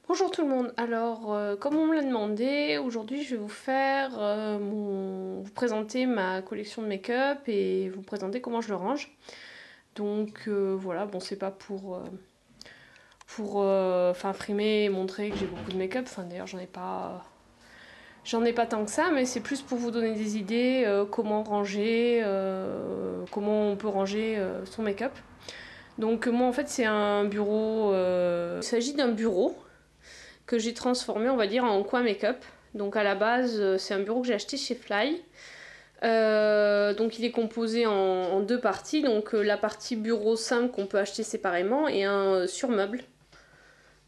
Bonjour tout le monde, alors comme on me l'a demandé, aujourd'hui je vais vous faire vous présenter ma collection de make-up et vous présenter comment je le range. Donc voilà, bon c'est pas pour frimer et montrer que j'ai beaucoup de make-up, enfin d'ailleurs j'en ai pas tant que ça, mais c'est plus pour vous donner des idées, comment ranger, comment on peut ranger son make-up. Donc moi en fait c'est un bureau, il s'agit d'un bureau que j'ai transformé, on va dire, en coin make-up. Donc à la base, c'est un bureau que j'ai acheté chez Fly. Donc il est composé en deux parties. Donc la partie bureau simple qu'on peut acheter séparément et un surmeuble.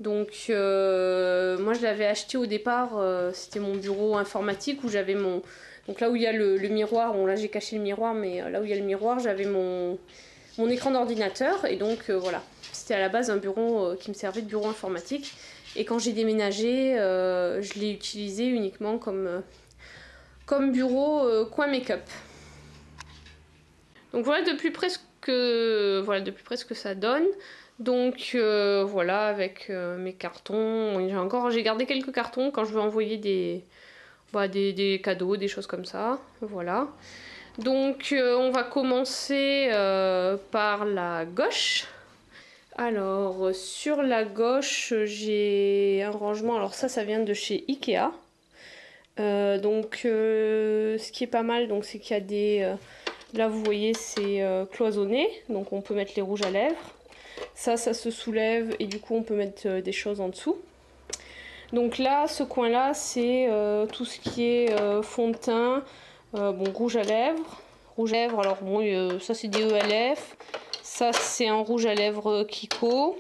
Donc moi je l'avais acheté au départ, c'était mon bureau informatique où j'avais mon... Donc là où il y a le miroir, bon là j'ai caché le miroir, mais là où il y a le miroir, j'avais mon écran d'ordinateur. Et donc voilà, c'était à la base un bureau qui me servait de bureau informatique. Et quand j'ai déménagé, je l'ai utilisé uniquement comme bureau coin make-up. Donc voilà de plus près ce que ça donne. Donc voilà, avec mes cartons. J'ai gardé quelques cartons quand je veux envoyer des cadeaux, des choses comme ça. Voilà. Donc on va commencer par la gauche. Alors sur la gauche j'ai un rangement, alors ça vient de chez Ikea. Ce qui est pas mal, donc c'est qu'il y a des... là vous voyez c'est cloisonné, donc on peut mettre les rouges à lèvres. Ça se soulève et du coup on peut mettre des choses en dessous. Donc là, ce coin là c'est tout ce qui est fond de teint, bon rouge à lèvres. Rouge à lèvres, alors bon ça c'est des ELF. Ça c'est un rouge à lèvres Kiko.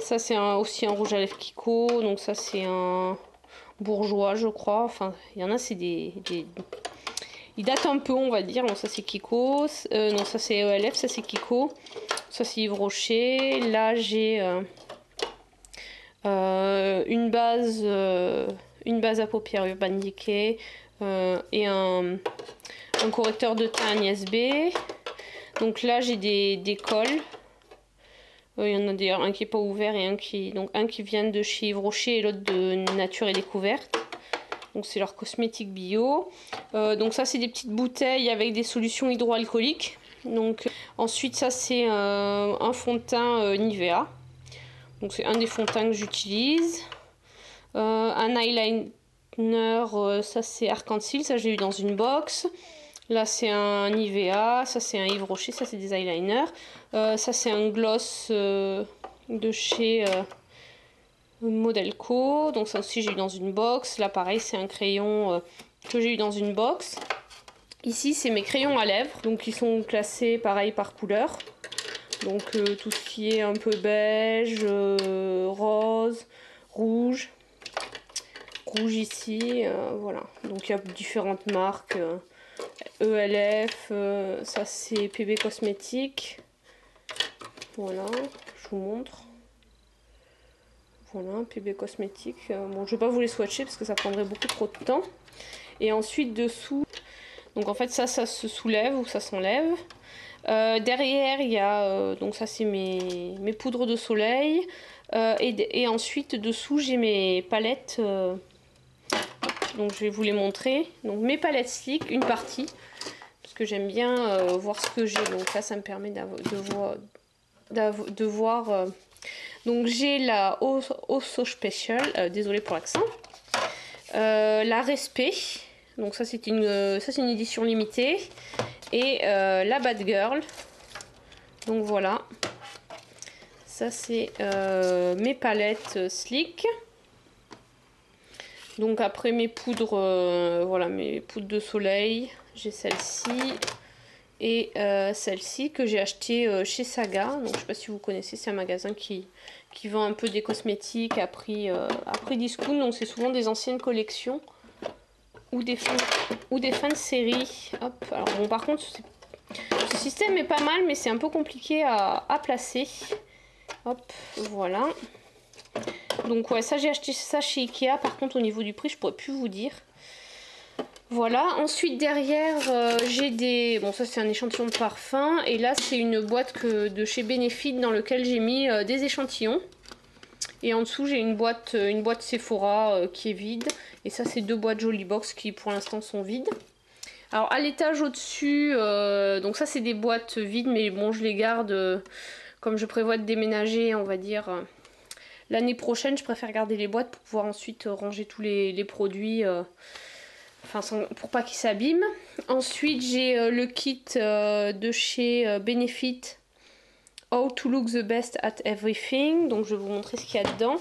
Ça c'est aussi un rouge à lèvres Kiko. Donc ça c'est un bourgeois je crois. Enfin il y en a c'est il date un peu on va dire. Bon ça c'est Kiko. Non ça c'est ELF, ça c'est Kiko. Ça c'est Yves Rocher. Là j'ai une base à paupières Urban Decay et un correcteur de teint Agnès B. Donc là j'ai des cols. Il y en a d'ailleurs un qui n'est pas ouvert et un qui vient de chez Yves Rocher et l'autre de Nature et Découverte. Donc c'est leur cosmétique bio. Donc ça c'est des petites bouteilles avec des solutions hydroalcooliques. Donc ensuite ça c'est un fond de teint Nivea. Donc c'est un des fonds de teint que j'utilise. Un eyeliner, ça c'est Arc-en-Ciel, ça j'ai eu dans une box. Là c'est un Nivea, ça c'est un Yves Rocher, ça c'est des eyeliners. Ça c'est un gloss de chez Modelco, donc ça aussi j'ai eu dans une box. Là pareil c'est un crayon que j'ai eu dans une box. Ici c'est mes crayons à lèvres, donc ils sont classés pareil par couleur. Donc tout ce qui est un peu beige, rose, rouge. Rouge ici, voilà. Donc il y a différentes marques. ELF, ça c'est PB Cosmétique. Voilà, je vous montre. Voilà, PB Cosmétique. Bon, je vais pas vous les swatcher parce que ça prendrait beaucoup trop de temps. Et ensuite dessous, donc en fait ça se soulève ou ça s'enlève. Derrière il y a, donc ça c'est mes poudres de soleil. Et ensuite dessous j'ai mes palettes. Donc je vais vous les montrer. Donc mes palettes Sleek, une partie. Parce que j'aime bien voir ce que j'ai. Donc là ça me permet de voir. Donc j'ai la Oso Special, désolée pour l'accent. La Respect. Donc ça c'est une édition limitée. Et la Bad Girl. Donc voilà. Ça c'est mes palettes Sleek. Donc après mes poudres, voilà mes poudres de soleil, j'ai celle-ci et celle-ci que j'ai acheté chez Saga. Donc je sais pas si vous connaissez, c'est un magasin qui vend un peu des cosmétiques à prix discount. Donc c'est souvent des anciennes collections ou des fins de série. Hop. Alors bon par contre ce système est pas mal mais c'est un peu compliqué à placer. Hop, voilà. Donc ouais, ça j'ai acheté ça chez Ikea. Par contre au niveau du prix je pourrais plus vous dire. Voilà, ensuite derrière j'ai des... Bon ça c'est un échantillon de parfum. Et là c'est une boîte de chez Benefit dans lequel j'ai mis des échantillons. Et en dessous j'ai une boîte Sephora qui est vide. Et ça c'est 2 boîtes Jolly Box qui pour l'instant sont vides. Alors à l'étage au-dessus, donc ça c'est des boîtes vides, mais bon je les garde comme je prévois de déménager, on va dire l'année prochaine. Je préfère garder les boîtes pour pouvoir ensuite ranger tous les produits, pour pas qu'ils s'abîment. Ensuite j'ai le kit de chez Benefit, How to look the best at everything. Donc je vais vous montrer ce qu'il y a dedans.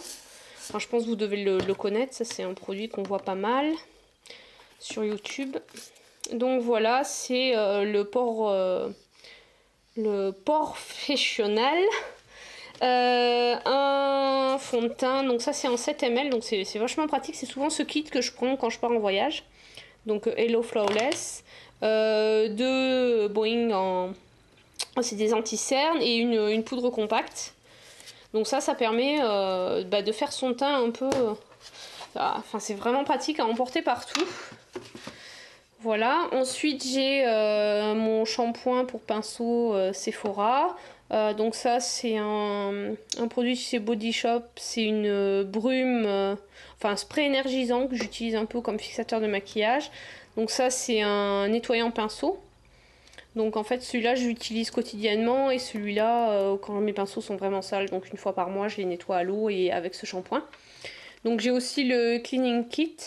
Alors, je pense que vous devez le connaître, ça c'est un produit qu'on voit pas mal sur YouTube. Donc voilà, c'est le Porefessional. Un fond de teint, donc ça c'est en 7 ml, donc c'est vachement pratique. C'est souvent ce kit que je prends quand je pars en voyage. Donc Hello Flawless. 2 Boeing en... c'est des anti-cernes et une poudre compacte. Donc ça permet de faire son teint un peu... c'est vraiment pratique à emporter partout. Voilà, ensuite j'ai mon shampoing pour pinceau Sephora. Donc ça c'est un produit chez Body Shop, c'est une brume, un spray énergisant que j'utilise un peu comme fixateur de maquillage. Donc ça c'est un nettoyant pinceau. Donc en fait celui-là je l'utilise quotidiennement et celui-là quand mes pinceaux sont vraiment sales, donc une fois par mois je les nettoie à l'eau et avec ce shampoing. Donc j'ai aussi le cleaning kit.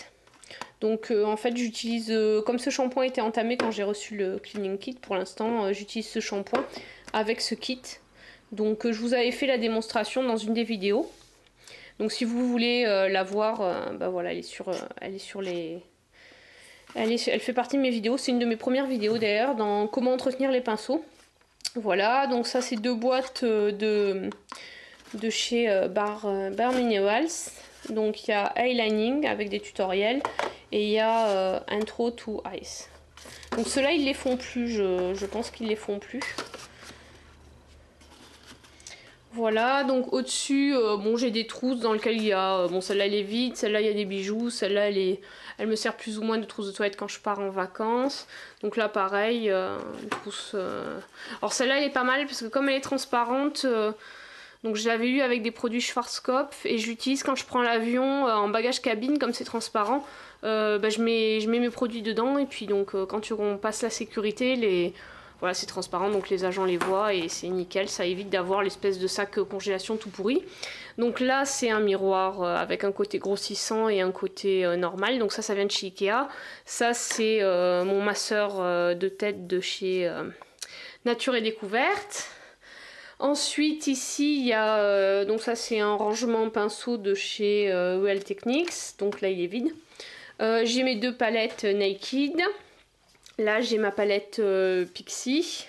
Donc en fait j'utilise, comme ce shampoing était entamé quand j'ai reçu le cleaning kit, pour l'instant j'utilise ce shampoing avec ce kit. Donc je vous avais fait la démonstration dans une des vidéos. Donc si vous voulez la voir, voilà, elle fait partie de mes vidéos. C'est une de mes premières vidéos d'ailleurs dans comment entretenir les pinceaux. Voilà, donc ça c'est 2 boîtes de chez Bare Minerals. Donc il y a eyelining avec des tutoriels et il y a Intro to Eyes. Donc ceux-là ils les font plus, je pense qu'ils les font plus. Voilà, donc au-dessus, j'ai des trousses dans lesquelles il y a, celle-là elle est vide, celle-là il y a des bijoux, celle-là elle me sert plus ou moins de trousse de toilette quand je pars en vacances. Donc là pareil, une trousse... Alors celle-là elle est pas mal parce que comme elle est transparente, donc je l'avais eu avec des produits Schwarzkopf et j'utilise quand je prends l'avion en bagage cabine, comme c'est transparent, je mets mes produits dedans et puis donc quand on passe la sécurité, voilà, c'est transparent, donc les agents les voient et c'est nickel, ça évite d'avoir l'espèce de sac congélation tout pourri. Donc là, c'est un miroir avec un côté grossissant et un côté normal, donc ça vient de chez Ikea. Ça, c'est mon masseur de tête de chez Nature et Découverte. Ensuite, ici, il y a, donc ça, c'est un rangement pinceau de chez UL Techniques, donc là, il est vide. J'ai mes 2 palettes Naked. Là j'ai ma palette Pixi,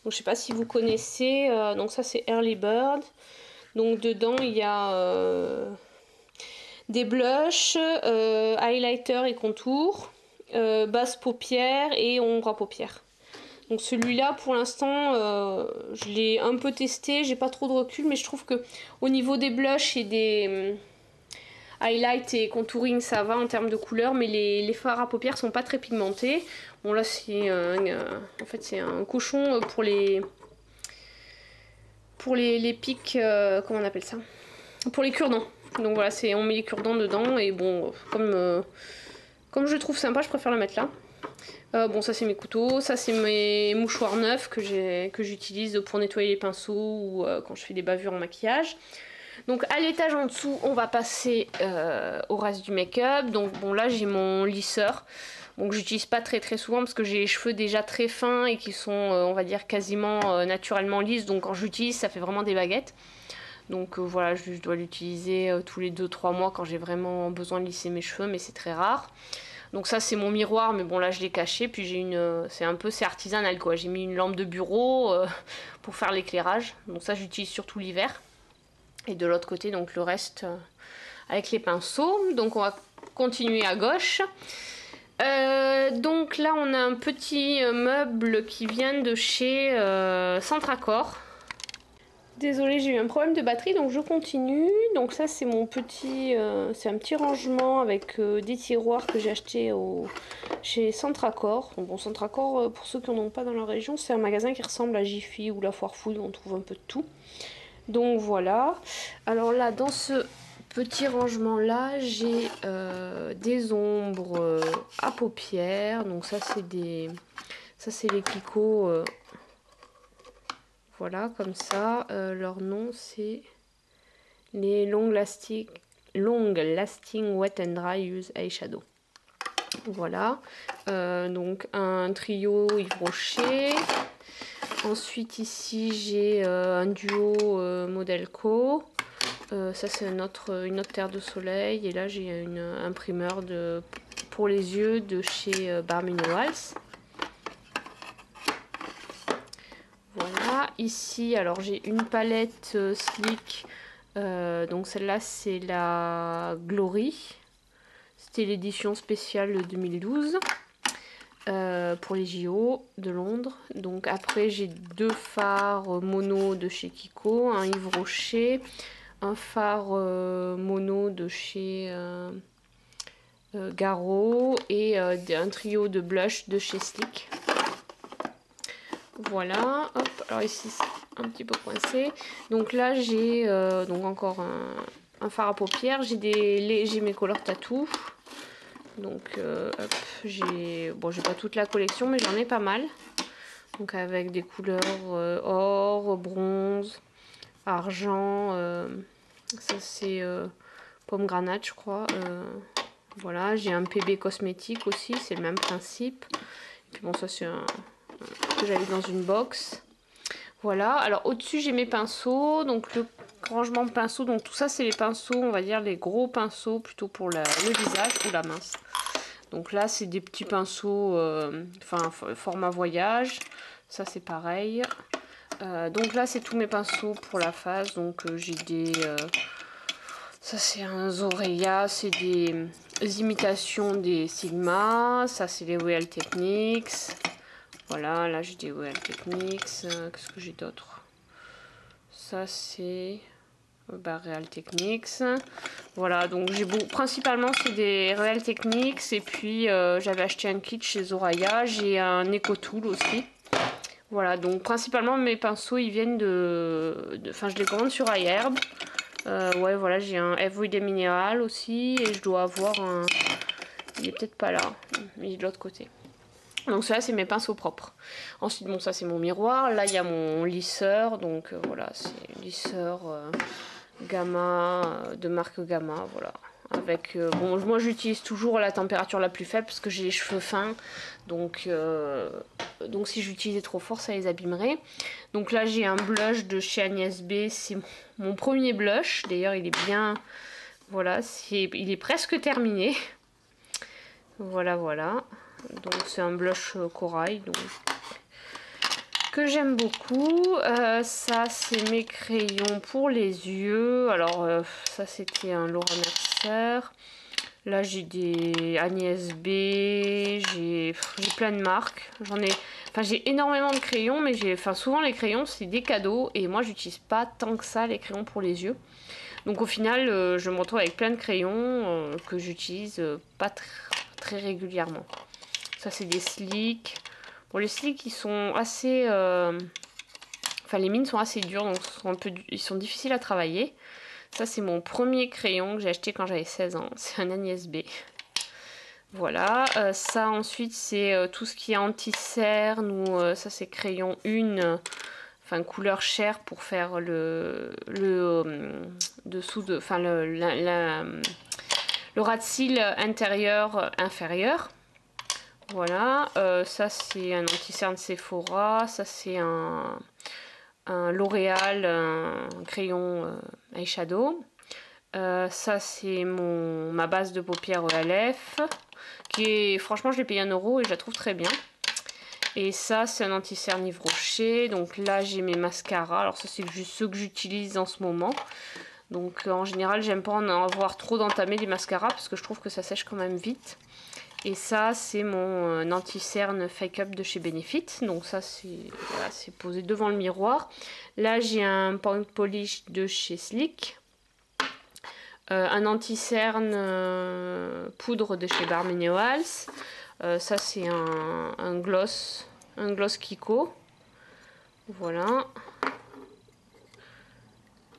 donc je sais pas si vous connaissez, donc ça c'est Early Bird. Donc dedans il y a des blushs, highlighter et contour, base paupière et ombre à paupières. Donc celui-là pour l'instant je l'ai un peu testé, j'ai pas trop de recul, mais je trouve que au niveau des blushs et des highlight et contouring ça va en termes de couleur, mais les fards à paupières sont pas très pigmentés. Bon là c'est en fait c'est un cochon pour les pics, comment on appelle ça, pour les cure-dents. Donc voilà, on met les cure-dents dedans et bon comme je trouve sympa, je préfère le mettre là. Bon ça c'est mes couteaux, ça c'est mes mouchoirs neufs que j'utilise pour nettoyer les pinceaux ou quand je fais des bavures en maquillage. Donc à l'étage en dessous on va passer au reste du make-up. Donc bon là j'ai mon lisseur, donc j'utilise pas très souvent parce que j'ai les cheveux déjà très fins et qui sont on va dire quasiment naturellement lisses, donc quand j'utilise ça fait vraiment des baguettes. Donc voilà, je dois l'utiliser tous les 2-3 mois quand j'ai vraiment besoin de lisser mes cheveux, mais c'est très rare. Donc ça c'est mon miroir, mais bon là je l'ai caché, puis j'ai c'est artisanal quoi, j'ai mis une lampe de bureau pour faire l'éclairage, donc ça j'utilise surtout l'hiver. Et de l'autre côté donc le reste avec les pinceaux. Donc on va continuer à gauche. Donc là on a un petit meuble qui vient de chez Centracor. Désolée, j'ai eu un problème de batterie, donc je continue. Donc ça c'est mon petit, c'est un petit rangement avec des tiroirs que j'ai acheté chez Centracor. Bon, Centracor, pour ceux qui n'en ont pas dans la région, c'est un magasin qui ressemble à Jiffy ou la Foire Fouille, où on trouve un peu de tout. Donc voilà. Alors là, dans ce Petit rangement là, j'ai des ombres à paupières. Donc ça c'est les Kiko. Voilà, comme ça. Leur nom c'est les Long Lasting Wet and Dry Use Eyeshadow. Voilà. Donc un trio Yves Rocher. Ensuite ici j'ai un duo Modelco. Ça c'est une autre terre de soleil. Et là j'ai un primeur pour les yeux de chez Bar Minerals. Voilà. Ici alors j'ai une palette Sleek. Donc celle-là c'est la Glory. C'était l'édition spéciale de 2012. Pour les JO de Londres. Donc après j'ai deux fards mono de chez Kiko, un Yves Rocher, un fard mono de chez Garo et un trio de blush de chez Sleek. Voilà, hop, alors ici c'est un petit peu coincé. Donc là j'ai donc encore un fard à paupières, j'ai mes couleurs tattoo. Donc hop, j'ai pas toute la collection mais j'en ai pas mal. Donc avec des couleurs or, bronze, argent, ça c'est pomme granate je crois. Voilà, j'ai un PB cosmétique aussi, c'est le même principe. Et puis bon ça c'est que j'avais dans une box. Voilà, alors au-dessus j'ai mes pinceaux, donc le rangement de pinceaux, donc tout ça c'est les pinceaux, on va dire les gros pinceaux plutôt pour le visage ou la mince. Donc là c'est des petits pinceaux, format voyage, ça c'est pareil. Donc là c'est tous mes pinceaux pour la face, donc j'ai ça c'est un Zoreya, c'est des imitations des Sigma, ça c'est les Real Techniques. Voilà, là j'ai des Real Techniques, qu'est-ce que j'ai d'autre? Ça c'est Real Techniques. Voilà, donc j'ai principalement c'est des Real Techniques et puis j'avais acheté un kit chez Zoraya, j'ai un Eco Tool aussi. Voilà, donc principalement mes pinceaux ils viennent enfin je les commande sur iHerb. Ouais, voilà, j'ai un Everyday Mineral aussi et je dois avoir un... Il est peut-être pas là, il est de l'autre côté. Donc ça c'est mes pinceaux propres. Ensuite bon ça c'est mon miroir. Là il y a mon lisseur. Donc voilà c'est lisseur Gamma de marque Gamma. Voilà. Avec bon moi j'utilise toujours la température la plus faible parce que j'ai les cheveux fins. Donc si j'utilisais trop fort ça les abîmerait. Donc là j'ai un blush de chez Agnès B. C'est mon premier blush. D'ailleurs il est bien. Voilà, il est presque terminé. Voilà. Donc c'est un blush corail donc, que j'aime beaucoup. Ça c'est mes crayons pour les yeux. Alors ça c'était un Laura Mercier. Là j'ai des Agnès B. J'ai plein de marques. J'ai énormément de crayons mais souvent les crayons c'est des cadeaux et moi j'utilise pas tant que ça les crayons pour les yeux. Donc au final je me retrouve avec plein de crayons que j'utilise pas très régulièrement. Ça c'est des Sleek. Bon les Sleek ils sont assez... les mines sont assez dures donc ils sont difficiles à travailler. Ça c'est mon premier crayon que j'ai acheté quand j'avais 16 ans. C'est un Agnès B. Voilà. Ça ensuite c'est tout ce qui est anti-cerne ou ça c'est crayon une. Couleur chair pour faire le dessous de... le ras de cils intérieur inférieur. Voilà, ça c'est un anti-cerne Sephora, ça c'est un L'Oréal, un crayon eyeshadow. Ça c'est ma base de paupières ELF, qui est, franchement je l'ai payé 1 € et je la trouve très bien. Et ça c'est un anti-cerne Yves Rocher, donc là j'ai mes mascaras, alors ça c'est juste ceux que j'utilise en ce moment. Donc en général j'aime pas en avoir trop d'entamer des mascaras parce que je trouve que ça sèche quand même vite. Et ça c'est mon anti-cerne Fake Up de chez Benefit. Donc ça c'est posé devant le miroir. Là j'ai un Point Polish de chez Sleek. Un anti-cerne poudre de chez Bar Minerals. Ça c'est un gloss Kiko. Voilà.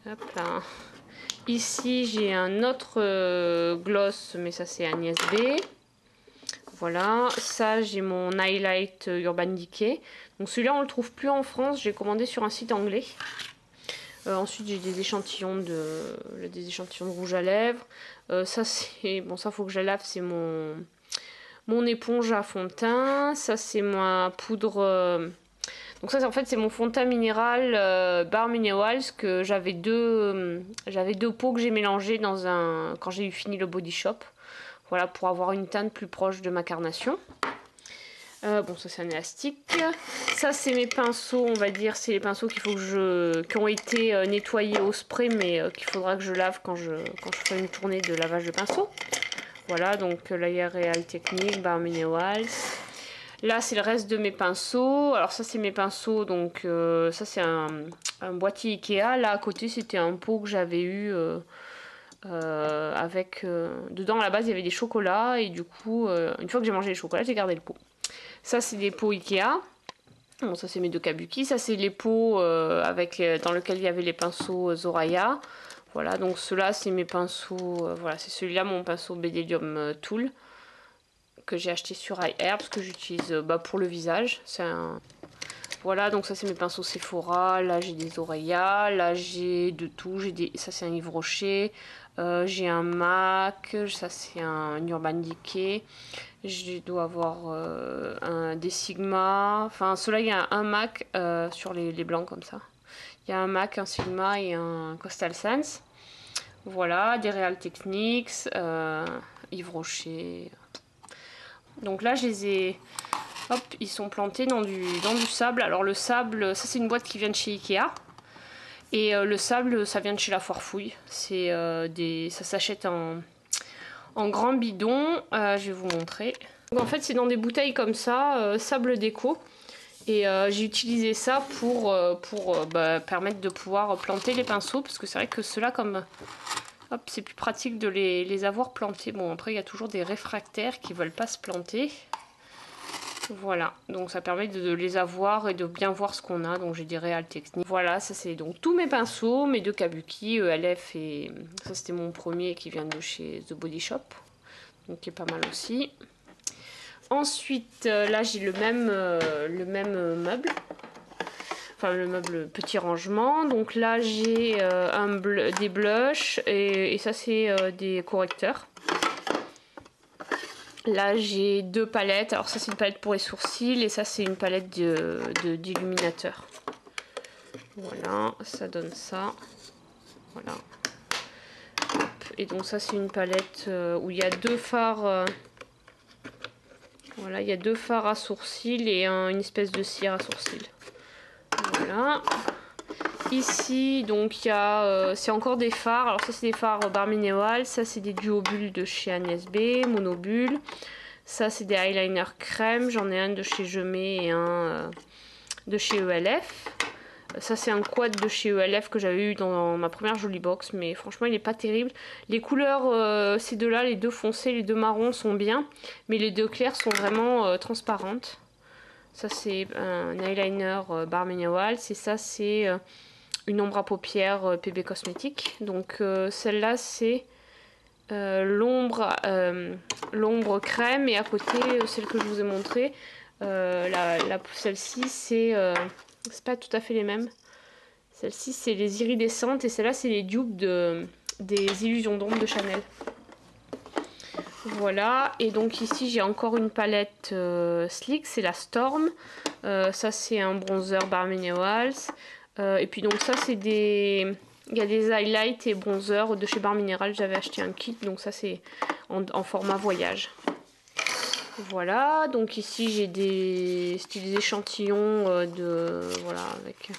Hop là. Ici j'ai un autre gloss, mais ça c'est Agnès B. Voilà, ça j'ai mon highlight Urban Decay. Donc celui-là on le trouve plus en France, j'ai commandé sur un site anglais. Ensuite j'ai des échantillons de rouge à lèvres. Ça c'est bon, ça faut que je la lave, c'est mon éponge à fond de teint. Ça c'est ma poudre. Donc ça en fait c'est mon fond de teint minéral Bare Minerals que j'avais deux pots que j'ai mélangés quand j'ai eu fini le Body Shop. Voilà, pour avoir une teinte plus proche de ma carnation. Bon, ça c'est un élastique. Ça c'est mes pinceaux, on va dire, c'est les pinceaux qui ont été nettoyés au spray, mais qu'il faudra que je lave quand je ferai une tournée de lavage de pinceaux. Voilà, donc là il y a Real Technique, Bare Minerals. Là c'est le reste de mes pinceaux. Alors ça c'est mes pinceaux, donc ça c'est un boîtier Ikea. Là à côté c'était un pot que j'avais eu dedans à la base il y avait des chocolats et du coup une fois que j'ai mangé les chocolats j'ai gardé le pot. Ça c'est des pots Ikea. Bon, ça c'est mes deux kabuki. Ça c'est les pots dans lequel il y avait les pinceaux Zoraya. Voilà, donc ceux-là c'est mes pinceaux. Voilà, c'est celui-là mon pinceau Bedellium Tool que j'ai acheté sur iHerb que j'utilise pour le visage. Voilà, donc ça c'est mes pinceaux Sephora. Là j'ai des Zoraya. Là j'ai de tout. Ça c'est un Yves Rocher. J'ai un MAC. Ça c'est un Urban Decay. Je dois avoir des Sigma. Enfin, ceux-là, il y a un MAC sur les blancs comme ça. Il y a un MAC, un Sigma et un Coastal Sense. Voilà, des Real Techniques, Yves Rocher. Donc là, je les ai... Hop, ils sont plantés dans du sable. Alors le sable, ça c'est une boîte qui vient de chez Ikea. Et le sable, ça vient de chez La Foire Fouille. Ça s'achète en grand bidon. Je vais vous montrer. Donc en fait c'est dans des bouteilles comme ça, sable déco. Et j'ai utilisé ça pour permettre de pouvoir planter les pinceaux. Parce que c'est vrai que ceux-là c'est plus pratique de les avoir plantés. Bon après il y a toujours des réfractaires qui veulent pas se planter. Voilà, donc ça permet de les avoir et de bien voir ce qu'on a. Donc j'ai des Real Techniques. Voilà, ça c'est donc tous mes pinceaux, mes deux kabuki, ELF et ça c'était mon premier qui vient de chez The Body Shop. Donc qui est pas mal aussi. Ensuite, là j'ai le même meuble. Enfin le meuble petit rangement. Donc là j'ai des blushs et ça c'est des correcteurs. Là j'ai deux palettes, alors ça c'est une palette pour les sourcils et ça c'est une palette d'illuminateur. Voilà, ça donne ça. Voilà. Hop. Et donc ça c'est une palette où il y a deux fards. Voilà, il y a deux fards à sourcils et une espèce de cire à sourcils. Voilà. Ici donc il y a c'est encore des fards. Alors ça c'est des fards Bare Minerals, ça c'est des duobules de chez Agnès B, monobules. Ça c'est des eyeliners crème, j'en ai un de chez Jemay et un de chez ELF. Ça c'est un quad de chez ELF que j'avais eu dans ma première Jolie Box, mais franchement il n'est pas terrible. Les couleurs, ces deux là, les deux foncés, les deux marrons sont bien, mais les deux clairs sont vraiment transparentes. Ça c'est un eyeliner Bare Minerals et ça c'est une ombre à paupières PB Cosmétiques. Donc celle-là c'est l'ombre crème et à côté celle que je vous ai montré celle-ci c'est pas tout à fait les mêmes. Celle-ci c'est les iridescentes et celle-là c'est les dupes des illusions d'ombre de Chanel. Voilà, et donc ici j'ai encore une palette Sleek, c'est la Storm. Ça c'est un bronzer Bare Minerals. Et puis donc ça c'est il y a des highlights et bronzers de chez Bare Minerals, j'avais acheté un kit, donc ça c'est en format voyage. Voilà, donc ici j'ai des échantillons voilà, que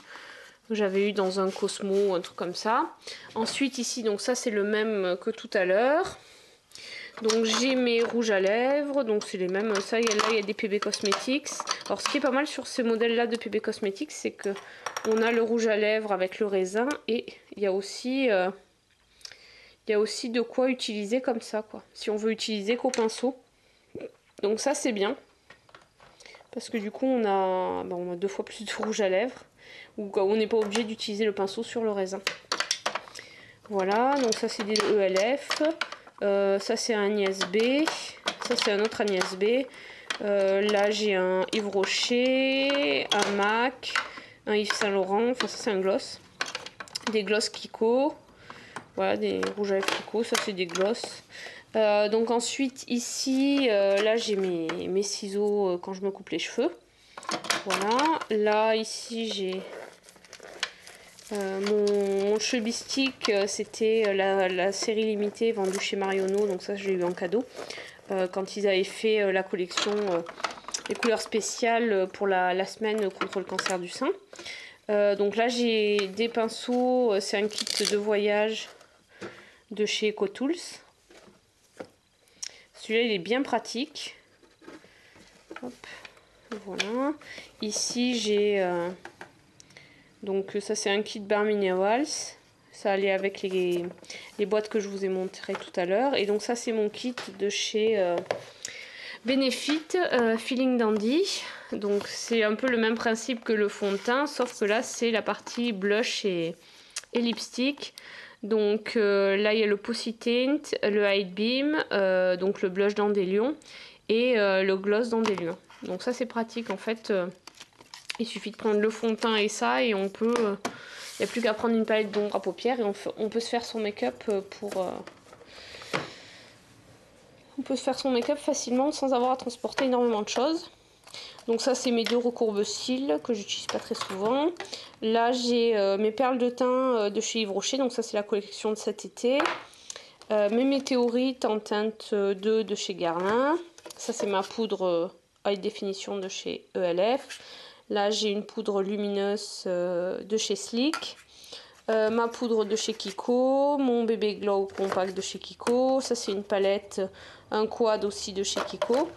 j'avais eu dans un Cosmo ou un truc comme ça. Ensuite ici, donc ça c'est le même que tout à l'heure. Donc j'ai mes rouges à lèvres, donc c'est les mêmes. Ça, là il y a des PB Cosmetics. Alors ce qui est pas mal sur ces modèles-là de PB Cosmetics, c'est que on a le rouge à lèvres avec le raisin et il y a aussi de quoi utiliser comme ça, quoi. Si on veut utiliser qu'au pinceau. Donc ça c'est bien. Parce que du coup on a deux fois plus de rouge à lèvres. Ou on n'est pas obligé d'utiliser le pinceau sur le raisin. Voilà, donc ça c'est des ELF. Ça c'est un ISB. Ça c'est un autre Agnès B. Là j'ai un Yves Rocher, un MAC, un Yves Saint Laurent. Enfin ça c'est un gloss. Des gloss Kiko. Voilà, des rouges à lèvres Kiko. Ça c'est des gloss. Donc ensuite ici, là j'ai mes ciseaux quand je me coupe les cheveux. Voilà. Là ici j'ai mon chubby stick. C'était la série limitée vendue chez Marionneau. Donc ça je l'ai eu en cadeau. Quand ils avaient fait la collection les couleurs spéciales pour la semaine contre le cancer du sein. Donc là j'ai des pinceaux. C'est un kit de voyage de chez EcoTools. Celui-là il est bien pratique. Hop, voilà. Ici j'ai donc ça c'est un kit Bare Minerals. Ça allait avec les boîtes que je vous ai montrées tout à l'heure. Et donc ça c'est mon kit de chez Benefit Feeling Dandy. Donc c'est un peu le même principe que le fond de teint, sauf que là c'est la partie blush et lipstick. Donc là il y a le Pussy Tint, le Hide Beam, donc le blush Dandelion et le gloss Dandelion. Donc ça c'est pratique en fait. Il suffit de prendre le fond de teint et ça et on peut... Il n'y a plus qu'à prendre une palette d'ombre à paupières et on peut se faire son make-up on peut se faire son make-up facilement sans avoir à transporter énormément de choses. Donc ça c'est mes deux recourbe-cils que j'utilise pas très souvent. Là j'ai mes perles de teint de chez Yves Rocher, donc ça c'est la collection de cet été. Mes météorites en teinte 2 de chez Guerlain. Ça c'est ma poudre high définition de chez ELF. Là j'ai une poudre lumineuse de chez Sleek. Ma poudre de chez Kiko, mon bébé glow compact de chez Kiko. Ça c'est une palette, un quad aussi de chez Kiko.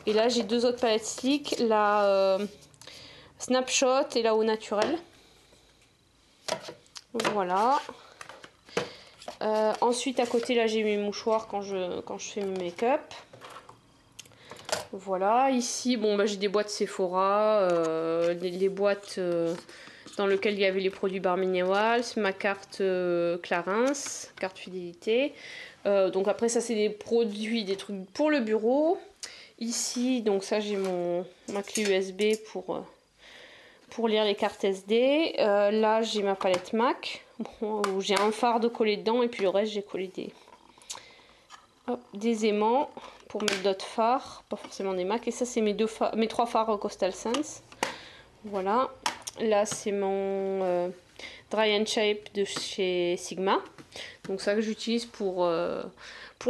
Et là j'ai deux autres palettes Sleek, la Snapshot et la Au Naturel. Voilà. Ensuite à côté là j'ai mes mouchoirs quand je fais mes make-up. Voilà, ici bon bah j'ai des boîtes Sephora, les boîtes dans lesquelles il y avait les produits Bare Minerals, ma carte Clarins, carte fidélité. Donc après ça c'est des produits, des trucs pour le bureau. Ici donc ça j'ai ma clé USB pour lire les cartes SD. Là j'ai ma palette MAC où j'ai un fard de coller dedans et puis le reste j'ai collé des aimants pour mettre d'autres fards, pas forcément des MAC. Et ça c'est mes trois fards Coastal Sense. Voilà. Là c'est mon Dry and Shape de chez Sigma. Donc ça que j'utilise pour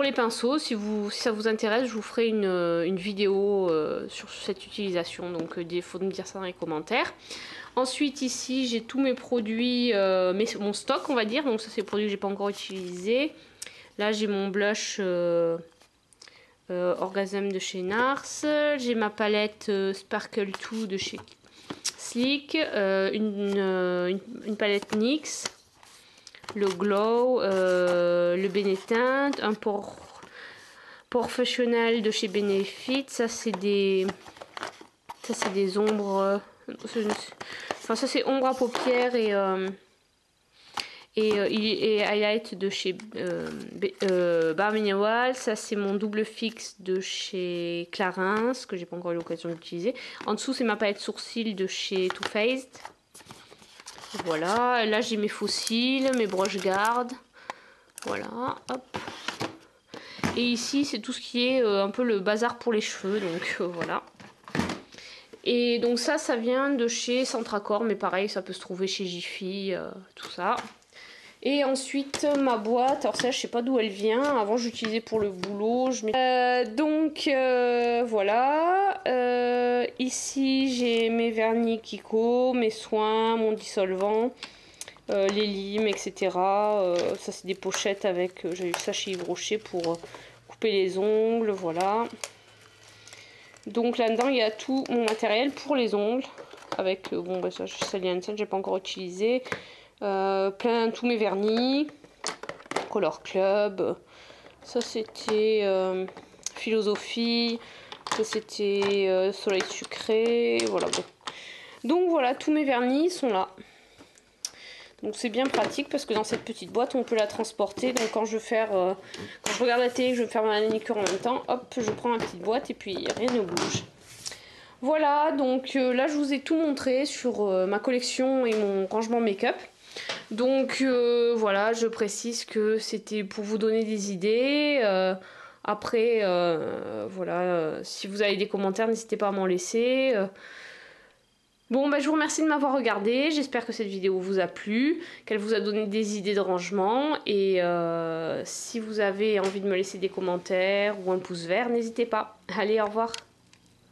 les pinceaux. Si ça vous intéresse, je vous ferai une vidéo sur cette utilisation. Donc il faut me dire ça dans les commentaires. Ensuite ici j'ai tous mes produits, mon stock on va dire. Donc ça c'est les produits que j'ai pas encore utilisés. Là j'ai mon blush Orgasm de chez Nars. J'ai ma palette Sparkle 2 de chez Sleek. Une palette NYX. Le Glow. Le Benetint. Un Professionnel de chez Benefit. Ça c'est des ombres. Enfin ça c'est ombre à paupières et highlight de chez Bare Minerals. Ça c'est mon double fixe de chez Clarins que j'ai pas encore eu l'occasion d'utiliser. En dessous c'est ma palette sourcils de chez Too Faced. Voilà, là j'ai mes fossiles, mes broches garde. Voilà, hop. Et ici c'est tout ce qui est un peu le bazar pour les cheveux, donc voilà. Et donc ça vient de chez Centracor, mais pareil ça peut se trouver chez Jiffy, tout ça. Et ensuite ma boîte, alors ça je sais pas d'où elle vient, avant j'utilisais pour le boulot. Voilà, ici j'ai mes vernis Kiko, mes soins, mon dissolvant, les limes, etc. Ça c'est des pochettes avec, j'ai eu ça chez Yves Rocher pour couper les ongles, voilà. Donc là-dedans il y a tout mon matériel pour les ongles, avec, bon bah ça j'ai pas encore utilisé. Tous mes vernis, Color Club, ça c'était Philosophie, ça c'était Soleil Sucré, voilà. Bon. Donc voilà, tous mes vernis sont là. Donc c'est bien pratique parce que dans cette petite boîte, on peut la transporter. Donc quand je regarde la télé, que je vais faire ma manicure en même temps, hop, je prends ma petite boîte et puis rien ne bouge. Voilà, donc là je vous ai tout montré sur ma collection et mon rangement make-up. Donc voilà, je précise que c'était pour vous donner des idées. Après, voilà, si vous avez des commentaires, n'hésitez pas à m'en laisser. Bon, bah, je vous remercie de m'avoir regardé. J'espère que cette vidéo vous a plu, qu'elle vous a donné des idées de rangement. Et si vous avez envie de me laisser des commentaires ou un pouce vert, n'hésitez pas. Allez, au revoir.